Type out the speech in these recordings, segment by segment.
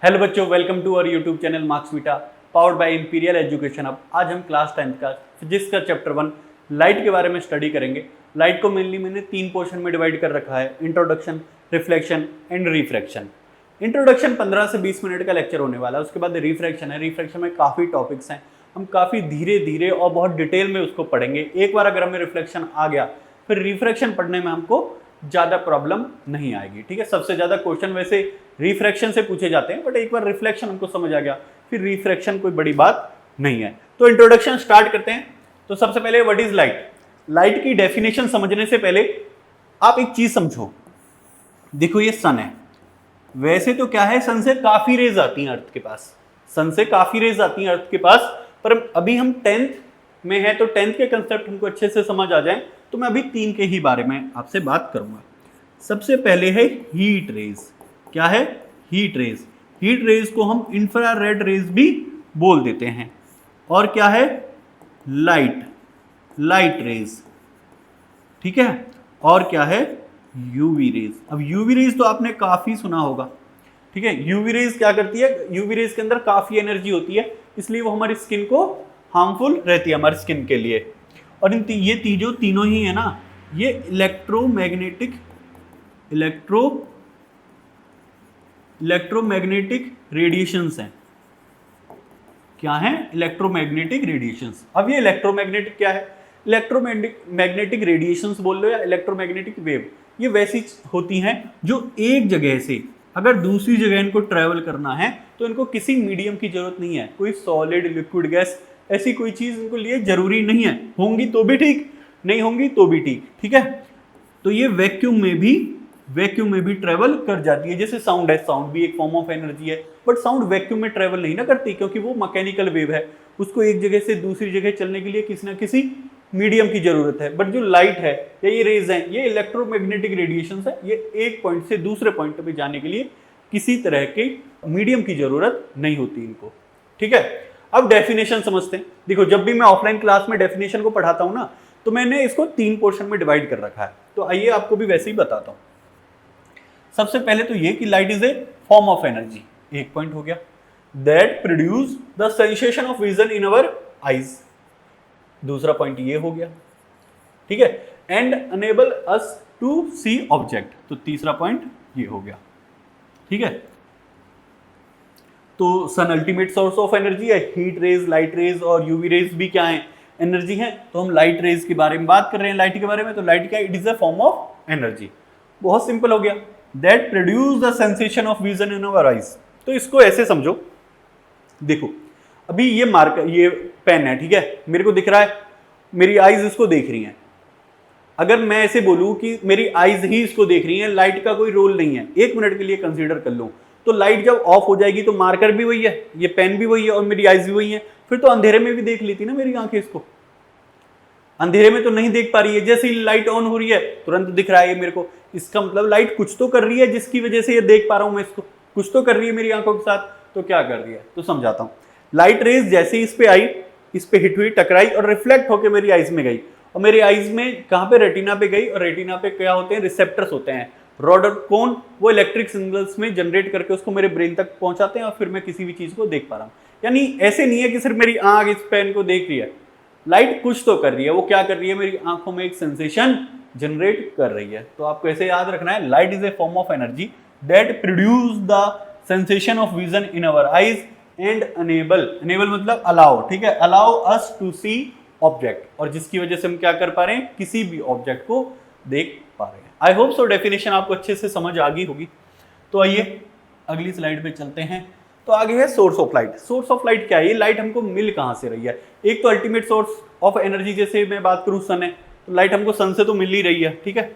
Hello बच्चों, welcome to our YouTube channel marks vita powered by imperial education hub. आज हम class 10th का physics का chapter 1 light के बारे में स्टडी करेंगे। लाइट को मेनली मैंने 3 पोर्शन में डिवाइड कर रखा है, introduction, reflection and refraction. Introduction 15 से 20 मिनट का लेक्चर होने वाला है। उसके बाद रिफ्रैक्शन है। रिफ्रैक्शन में काफ़ी टॉपिक्स हैं, हम काफ़ी धीरे धीरे और बहुत डिटेल में उसको पढ़ेंगे। एक बार अगर हमें रिफ्लेक्शन आ गया फिर रिफ्रैक्शन पढ़ने में हमको ज़्यादा प्रॉब्लम नहीं आएगी। ठीक है, सबसे ज़्यादा क्वेश्चन वैसे रिफ्रैक्शन से पूछे जाते हैं, बट एक बार रिफ्लेक्शन हमको समझ आ गया फिर रिफ्रैक्शन कोई बड़ी बात नहीं है। तो इंट्रोडक्शन स्टार्ट करते हैं। तो सबसे पहले व्हाट इज लाइट। लाइट की डेफिनेशन समझने से पहले आप एक चीज समझो। देखो ये सन है, वैसे तो क्या है, सन से काफी रेज आती हैं अर्थ के पास, सन से काफी रेज आती हैं अर्थ के पास। पर अभी हम 10th में है तो 10th के कंसेप्ट हमको अच्छे से समझ आ जाए, तो मैं अभी 3 के ही बारे में आपसे बात करूंगा। सबसे पहले है हीट रेज। क्या है? Heat raise. हीट रेज को हम इंफ्रारेड रेज भी बोल देते हैं। और क्या है? Light, light rays. ठीक है, और क्या है? UV rays. अब यूवी रेज तो आपने काफी सुना होगा। ठीक है, यूवी रेज क्या करती है? यूवी रेज के अंदर काफी एनर्जी होती है, इसलिए वो हमारी स्किन को हार्मफुल रहती है, हमारी स्किन के लिए। और ये जो तीनों ही है ना, ये इलेक्ट्रोमैग्नेटिक रेडिएशंस हैं। क्या है? Electromagnetic radiations. अब ये इलेक्ट्रोमैग्नेटिक क्या है? इलेक्ट्रोमैग्नेटिक रेडिएशंस बोल लो या इलेक्ट्रोमैग्नेटिक वेव, ये वैसी होती हैं जो एक जगह से अगर दूसरी जगह इनको ट्रैवल करना है तो इनको किसी मीडियम की जरूरत नहीं है। कोई सॉलिड, लिक्विड, गैस ऐसी कोई चीज इनको लिए जरूरी नहीं है। होंगी तो भी ठीक, नहीं होंगी तो भी ठीक। ठीक है, तो ये वैक्यूम में भी ट्रेवल कर जाती है। जैसे साउंड है, साउंड भी एक फॉर्म ऑफ एनर्जी है, बट साउंड वैक्यूम में ट्रेवल नहीं ना करती, क्योंकि वो मैकेनिकल वेव है। उसको एक जगह से दूसरी जगह चलने के लिए किसी ना किसी मीडियम की जरूरत है। बट जो लाइट है या ये रेज है, ये इलेक्ट्रोमैग्नेटिक रेडिएशंस है। ये एक पॉइंट से दूसरे पॉइंट पे जाने के लिए किसी तरह के मीडियम की जरूरत नहीं होती इनको। ठीक है, अब डेफिनेशन समझते हैं। देखो, जब भी मैं ऑफलाइन क्लास में डेफिनेशन को पढ़ाता हूं ना, तो मैंने इसको 3 पोर्शन में डिवाइड कर रखा है। तो आइए आपको भी वैसे ही बताता हूं। सबसे पहले तो ये कि light is a form of energy, एक पॉइंट हो गया, that produce the sensation of vision in our eyes. दूसरा पॉइंट ये हो गया। ठीक है, and enable us to see object. तो तीसरा पॉइंट ये हो गया। ठीक है, तो sun ultimate source of energy है। हीट रेज, लाइट रेज और यूवी रेज भी क्या है? एनर्जी है। तो हम लाइट रेज के बारे में बात कर रहे हैं, लाइट के बारे में। तो लाइट क्या? It is a form of energy. बहुत सिंपल हो गया। That produce the sensation of vision in our eyes. तो इसको ऐसे समझो, देखो अभी ये मार्कर, ये पेन है, ठीक है, मेरे को दिख रहा है, मेरी आइज इसको देख रही हैं। अगर मैं ऐसे बोलूं कि मेरी आइज ही इसको देख रही हैं, लाइट का कोई रोल नहीं है, 1 मिनट के लिए कंसीडर कर लो, तो लाइट जब ऑफ हो जाएगी तो मार्कर भी वही है, ये पेन भी वही है और मेरी आइज भी वही है। फिर तो अंधेरे में भी देख लेती ना मेरी आंखें इसको। अंधेरे में तो नहीं देख पा रही है, जैसे ही लाइट ऑन हो रही है तुरंत दिख रहा है ये मेरे को। इसका मतलब लाइट कुछ तो कर रही है जिसकी वजह से ये देख पा रहा हूं मैं इसको, कुछ तो कर रही है मेरी आंखों के साथ। तो क्या कर रही है? तो समझाता हूं। लाइट रेज जैसे इस पे आई, इस पे हिट हुई, टकराई और रिफ्लेक्ट होकर मेरी आइज में गई, और मेरी आइज में कहां पे? रेटिना पे गई। और रेटिना पे क्या होते हैं? रिसेप्टर्स होते हैं, रॉड और कोन। वो इलेक्ट्रिक सिग्नल्स में जनरेट करके उसको मेरे ब्रेन तक पहुंचाते हैं और फिर मैं किसी भी चीज को देख पा रहा हूं। यानी ऐसे नहीं है कि सिर्फ मेरी आंख इस पेन को देख रही है, लाइट कुछ तो कर रही है। वो क्या कर रही है? मेरी आंखों में एक सेंसेशन जनरेट कर रही है। तो आपको ऐसे याद रखना है, light is a form of energy that produce the sensation of vision in our eyes and enable मतलब अलाउ। ठीक है, allow us to see object, और जिसकी वजह से हम क्या कर पा रहे हैं? किसी भी ऑब्जेक्ट को देख पा रहे हैं। आई होप सो डेफिनेशन आपको अच्छे से समझ आ गई होगी। तो आइए अगली स्लाइड पे चलते हैं। तो आगे है source of light. Source of light क्या है? ये लाइट हमको मिल कहां से रही है? एक तो अल्टीमेट सोर्स ऑफ एनर्जी, जैसे मैं बात करूं सन है, तो लाइट हमको सन से तो मिल ही रही है। ठीक है,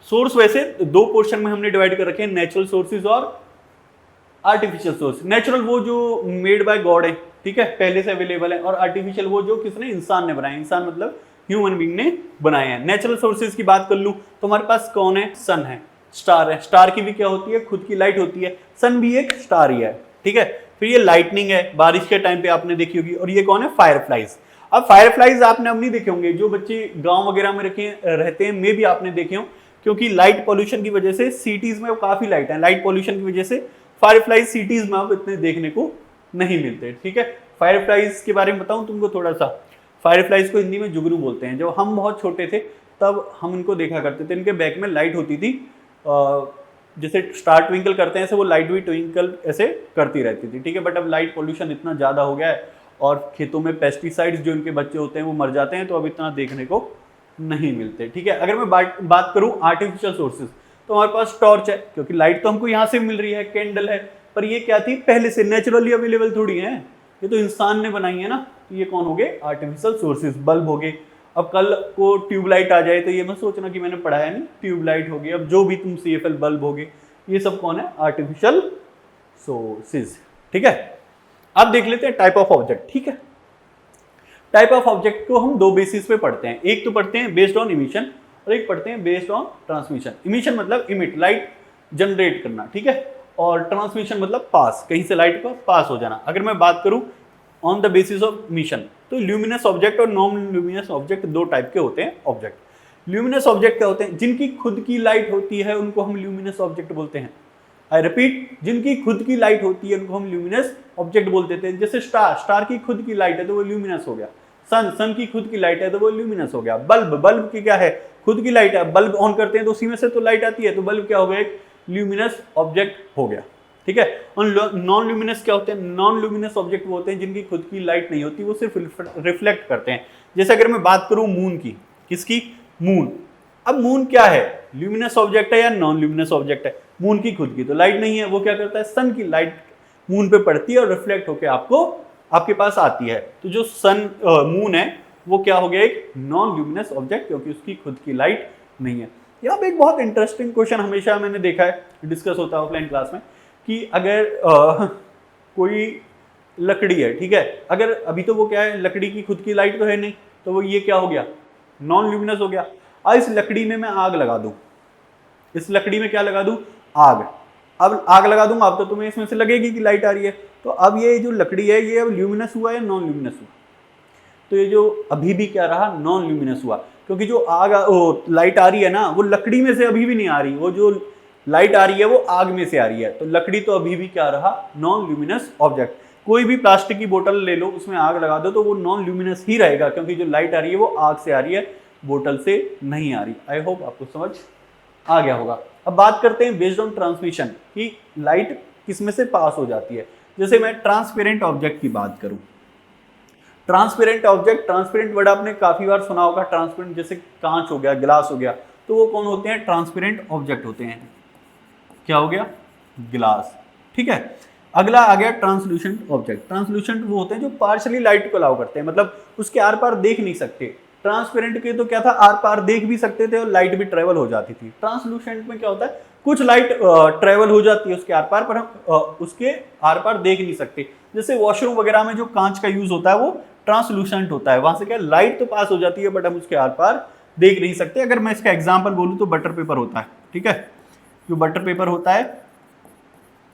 सोर्स वैसे 2 पोर्शन में हमने डिवाइड कर रखे हैं, नेचुरल सोर्सेज और आर्टिफिशियल सोर्स। नेचुरल वो जो मेड बाय गॉड है, ठीक है, पहले से अवेलेबल है, और आर्टिफिशियल वो जो किसने? इंसान ने बनाया। इंसान मतलब ह्यूमन बीइंग ने बनाए हैं। नेचुरल सोर्सेज की बात कर लूं तो हमारे पास कौन है? सन है, स्टार है। स्टार की भी क्या होती है? खुद की लाइट होती है। सन भी एक स्टार ही है। ठीक है, फिर ये लाइटनिंग है, बारिश के टाइम पे आपने देखी होगी। और ये कौन है? फायरफ्लाइज। अब फायरफ्लाइज आपने अब नहीं देखे होंगे, जो बच्चे गांव वगैरह में रहते हैं मे भी आपने देखे हो, क्योंकि लाइट पॉल्यूशन की वजह से सिटीज में काफी लाइट है, लाइट पॉल्यूशन की वजह से फायरफ्लाइज सिटीज में अब इतने देखने को नहीं मिलते, ठीक है। फायरफ्लाइज के बारे में बताऊं तुमको थोड़ा सा, फायरफ्लाइज को हिंदी में जुगनू बोलते हैं। जब हम बहुत छोटे थे तब हम इनको देखा करते थे, इनके बैक में लाइट होती थी, जैसे स्टार ट्विंकल करते हैं ऐसे वो लाइट भी ट्विंकल ऐसे करती रहती थी, ठीक है। बट अब लाइट पोल्यूशन इतना ज़्यादा हो गया है और खेतों में पेस्टिसाइड्स जो इनके बच्चे होते हैं वो मर जाते हैं, तो अब इतना देखने को नहीं मिलते, ठीक है। अगर मैं बात करूं आर्टिफिशियल सोर्सेज, तो हमारे पास टॉर्च है, क्योंकि लाइट तो हमको यहाँ से मिल रही है, कैंडल है, पर ये क्या थी पहले से, नेचुरली अवेलेबल थोड़ी है, ये तो इंसान ने बनाई है ना। तो ये कौन हो गए, आर्टिफिशियल सोर्सेज, बल्ब हो गए। अब कल को ट्यूबलाइट आ जाए तो ये मत सोचना कि मैंने पढ़ाया नहीं, ट्यूबलाइट हो गई, अब जो भी तुम CFL बल्ब हो गए, ये सब कौन है, आर्टिफिशियल सोर्सेज, ठीक है। अब देख लेते हैं टाइप ऑफ ऑब्जेक्ट, ठीक है। टाइप ऑफ ऑब्जेक्ट को हम दो बेसिस पे पढ़ते हैं, एक तो पढ़ते हैं बेस्ड ऑन इमिशन और एक पढ़ते हैं बेस्ड ऑन ट्रांसमिशन। इमिशन मतलब इमिट, लाइट जनरेट करना, ठीक है, और ट्रांसमिशन मतलब पास, कहीं से लाइट का पास हो जाना। अगर मैं बात करूं on the basis of mission, तो ल्यूमिनस ऑब्जेक्ट और नॉन ल्यूमिनस ऑब्जेक्ट दो टाइप के होते हैं ऑब्जेक्ट। ल्यूमिनस ऑब्जेक्ट क्या होते हैं, जिनकी खुद की लाइट होती है उनको हम ल्यूमिनस ऑब्जेक्ट बोलते हैं। आई रिपीट, जिनकी खुद की लाइट होती है उनको हम ल्यूमिनस ऑब्जेक्ट बोलते थे। जैसे स्टार की खुद की लाइट है तो वो ल्यूमिनस हो गया, सन की खुद की लाइट है तो वो ल्यूमिनस हो गया। बल्ब की क्या है, खुद की लाइट है, बल्ब ऑन करते हैं तो उसी में से तो लाइट आती है, तो बल्ब क्या हो गया, एक ल्यूमिनस ऑब्जेक्ट हो गया, ठीक है। और नॉन ल्यूमिनस क्या होते हैं, नॉन ल्यूमिनस ऑब्जेक्ट वो होते हैं जिनकी खुद की लाइट नहीं होती, वो सिर्फ रिफ्लेक्ट करते हैं। जैसे अगर मैं बात करूं मून की, किसकी, मून। अब मून क्या है, ल्यूमिनस ऑब्जेक्ट है या नॉन ल्यूमिनस ऑब्जेक्ट है, मून की खुद की तो लाइट नहीं है, वो क्या करता है, सन की लाइट मून पे पड़ती है और रिफ्लेक्ट होकर आपके पास आती है। तो जो मून है वो क्या हो गया, एक नॉन ल्यूमिनस ऑब्जेक्ट, क्योंकि उसकी खुद की लाइट नहीं है। यहाँ पे एक बहुत इंटरेस्टिंग क्वेश्चन हमेशा मैंने देखा है, डिस्कस होता है ऑफलाइन क्लास में, कि अगर कोई लकड़ी है, ठीक है, अगर अभी तो वो क्या है, लकड़ी की खुद की लाइट तो है नहीं, तो वो ये क्या हो गया, नॉन ल्यूमिनस हो गया। अब इस लकड़ी में मैं आग लगा दूं, इस लकड़ी में क्या लगा दूं, आग। अब आग लगा दूंगा, अब तो तुम्हें इसमें से लगेगी कि लाइट आ रही है, तो अब ये जो लकड़ी है ये अब ल्यूमिनस हुआ या नॉन ल्यूमिनस हुआ, तो ये जो अभी भी क्या रहा, नॉन ल्यूमिनस हुआ, क्योंकि जो लाइट आ रही है ना वो लकड़ी में से अभी भी नहीं आ रही, वो जो लाइट आ रही है वो आग में से आ रही है, तो लकड़ी तो अभी भी क्या रहा, नॉन ल्यूमिनस ऑब्जेक्ट। कोई भी प्लास्टिक की बोतल ले लो, उसमें आग लगा दो तो वो नॉन ल्यूमिनस ही रहेगा, क्योंकि जो लाइट आ रही है वो आग से आ रही है, बोतल से नहीं आ रही। आई होप आपको समझ आ गया होगा। अब बात करते हैं बेस्ड ऑन ट्रांसमिशन, कि लाइट किस में से पास हो जाती है। जैसे मैं ट्रांसपेरेंट ऑब्जेक्ट की बात करूं, ट्रांसपेरेंट ऑब्जेक्ट, ट्रांसपेरेंट वर्ड आपने काफी बार सुना होगा, ट्रांसपेरेंट जैसे कांच हो गया, गिलास हो गया, तो वो कौन होते हैं, ट्रांसपेरेंट ऑब्जेक्ट होते हैं। क्या हो गया, गिलास, ठीक है। अगला आ गया ट्रांसल्यूसेंट ऑब्जेक्ट। ट्रांसल्यूसेंट वो होते हैं जो पार्शियली लाइट को अलाउ करते हैं, मतलब उसके आर पार देख नहीं सकते। ट्रांसपेरेंट के तो क्या था, आर पार देख भी सकते थे और लाइट भी ट्रेवल हो जाती थी। ट्रांसल्यूसेंट में क्या होता है, कुछ लाइट ट्रेवल हो जाती है उसके आर पार, पर हम उसके आर पार देख नहीं सकते। जैसे वॉशरूम वगैरह में जो कांच का यूज होता है वो ट्रांसल्यूसेंट होता है, वहां से क्या लाइट तो पास हो जाती है बट हम उसके आर पार देख नहीं सकते। अगर मैं इसका एग्जाम्पल बोलूँ तो बटर पेपर होता है, ठीक है, जो बटर पेपर होता है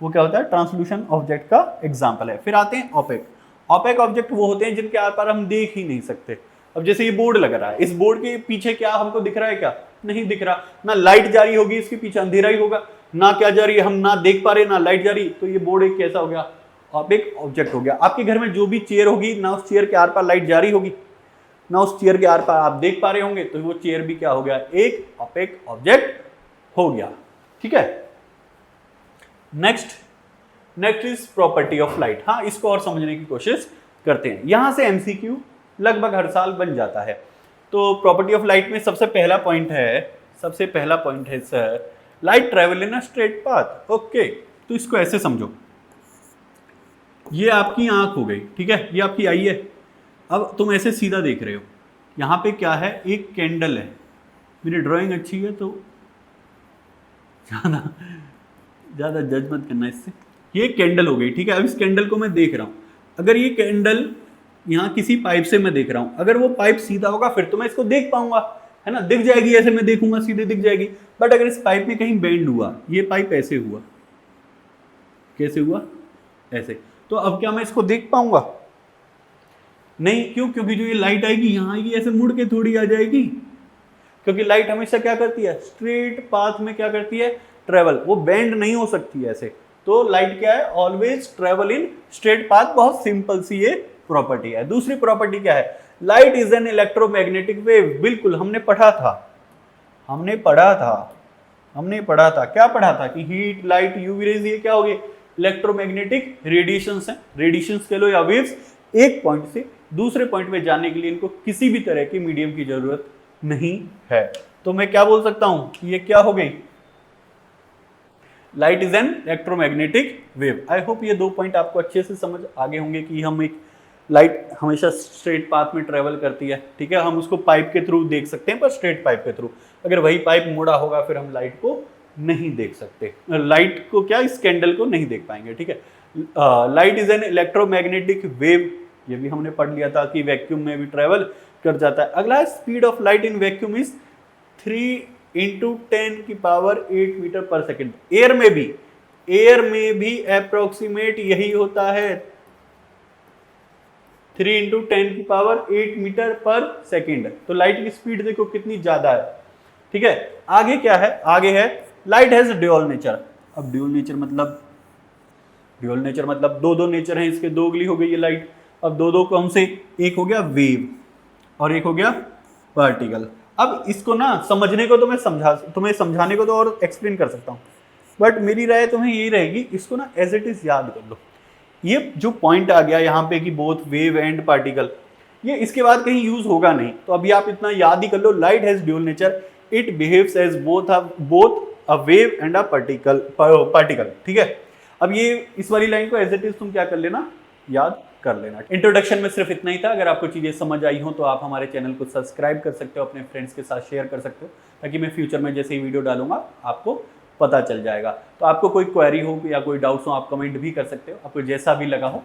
वो क्या होता है, ट्रांसल्यूशन ऑब्जेक्ट का एग्जाम्पल है। फिर आते हैं ओपेक। ओपेक ऑब्जेक्ट वो होते हैं जिनके आर पार हम देख ही नहीं सकते। अब जैसे ये बोर्ड लग रहा है, इस बोर्ड के पीछे क्या हमको दिख रहा है, क्या नहीं दिख रहा, ना लाइट जा रही होगी, इसके पीछे अंधेरा ही होगा, ना क्या जा रही है, हम ना देख पा रहे ना लाइट जा रही, तो ये बोर्ड एक कैसा हो गया, ओपेक ऑब्जेक्ट हो गया। आपके घर में जो भी चेयर होगी, ना उस चेयर के आर पार लाइट जा रही होगी, ना उस चेयर के आर पार आप देख पा रहे होंगे, तो वो चेयर भी क्या हो गया, एक ओपेक ऑब्जेक्ट हो गया, ठीक है। Next is property of light. हाँ, इसको और समझने की कोशिश करते हैं। यहां से एमसीक्यू लगभग हर साल बन जाता है। तो प्रॉपर्टी ऑफ लाइट में सबसे पहला पॉइंट है sir, light travel in a straight path. Okay, तो इसको ऐसे समझो, ये आपकी आंख हो गई, ठीक है, ये आपकी आई है। अब तुम ऐसे सीधा देख रहे हो, यहाँ पे क्या है, एक कैंडल है। मेरी ड्राइंग अच्छी है तो ज़्यादा जज मत करना इससे। ये कैंडल हो गई, ठीक है। अब इस कैंडल को मैं देख रहा हूँ, अगर ये कैंडल यहाँ किसी पाइप से मैं देख रहा हूँ, अगर वो पाइप सीधा होगा फिर तो मैं इसको देख पाऊंगा, है ना, दिख जाएगी, ऐसे मैं देखूंगा सीधे दिख जाएगी। बट अगर इस पाइप में कहीं बेंड हुआ, ये पाइप ऐसे हुआ, कैसे हुआ, ऐसे, तो अब क्या मैं इसको देख पाऊंगा, नहीं। क्यों, क्योंकि जो ये लाइट आएगी यहाँ आएगी, ऐसे मुड़ के थोड़ी आ जाएगी, क्योंकि लाइट हमेशा क्या करती है, स्ट्रेट पाथ में क्या करती है, ट्रेवल, वो बेंड नहीं हो सकती है ऐसे। तो लाइट क्या है, always travel in straight path. बहुत सिंपल सी ये प्रॉपर्टी है। दूसरी प्रॉपर्टी क्या है, light is an electromagnetic wave. बिल्कुल हमने पढ़ा था क्या पढ़ा था कि हीट, लाइट, यूवी रेज ये क्या हो गए, इलेक्ट्रोमैग्नेटिक रेडिएशंस हैं। रेडिएशंस कह लो या वेव्स, एक पॉइंट से दूसरे पॉइंट में जाने के लिए इनको किसी भी तरह के मीडियम की जरूरत नहीं है। तो मैं क्या बोल सकता हूं कि ये क्या हो गई, light is an electromagnetic wave. I hope ये 2 पॉइंट आपको अच्छे से समझ आगे होंगे कि हम एक लाइट हमेशा स्ट्रेट पाथ में ट्रेवल करती है, ठीक है। हम उसको पाइप के थ्रू देख सकते हैं, पर स्ट्रेट पाइप के थ्रू। अगर वही पाइप मुड़ा होगा फिर हम लाइट को नहीं देख सकते, लाइट को क्या, इस कैंडल को नहीं देख पाएंगे, ठीक है। Light is an electromagnetic wave, ये भी हमने पढ़ लिया था कि वैक्यूम में भी ट्रेवल कर जाता है। अगला, speed of light in vacuum is 3 × 10⁸ metre पर सेकेंड। एयर में भी अप्रोक्सीमेट यही होता है, 3 × 10⁸ मीटर पर सेकेंड। तो लाइट की स्पीड देखो कितनी ज्यादा है, ठीक है। आगे क्या है, आगे है लाइट हैज ड्यूअल नेचर। अब ड्यूअल नेचर मतलब दो नेचर हैं इसके, दो अगली हो गई है लाइट। अब दो कौन से, एक हो गया वेव और एक हो गया पार्टिकल। अब इसको ना समझने को तो मैं तुम्हें समझाने को तो और एक्सप्लेन कर सकता हूं, बट मेरी राय तुम्हें यही रहेगी, इसको ना एज इट इज याद कर लो। ये जो पॉइंट आ गया यहाँ पे कि बोथ वेव एंड पार्टिकल, ये इसके बाद कहीं यूज होगा नहीं, तो अभी आप इतना याद ही कर लो, light has dual nature, it behaves as both a wave and a particle, ठीक है। अब ये इस वाली लाइन को एज इट इज तुम क्या कर लेना, याद कर लेना। इंट्रोडक्शन में सिर्फ इतना ही था। अगर आपको चीजें समझ आई हो तो आप हमारे चैनल को सब्सक्राइब कर सकते हो, अपने फ्रेंड्स के साथ शेयर कर सकते हो, ताकि मैं फ्यूचर में जैसे ही वीडियो डालूंगा आपको पता चल जाएगा। तो आपको कोई क्वेरी हो या कोई डाउट्स हो आप कमेंट भी कर सकते हो, आपको जैसा भी लगा हो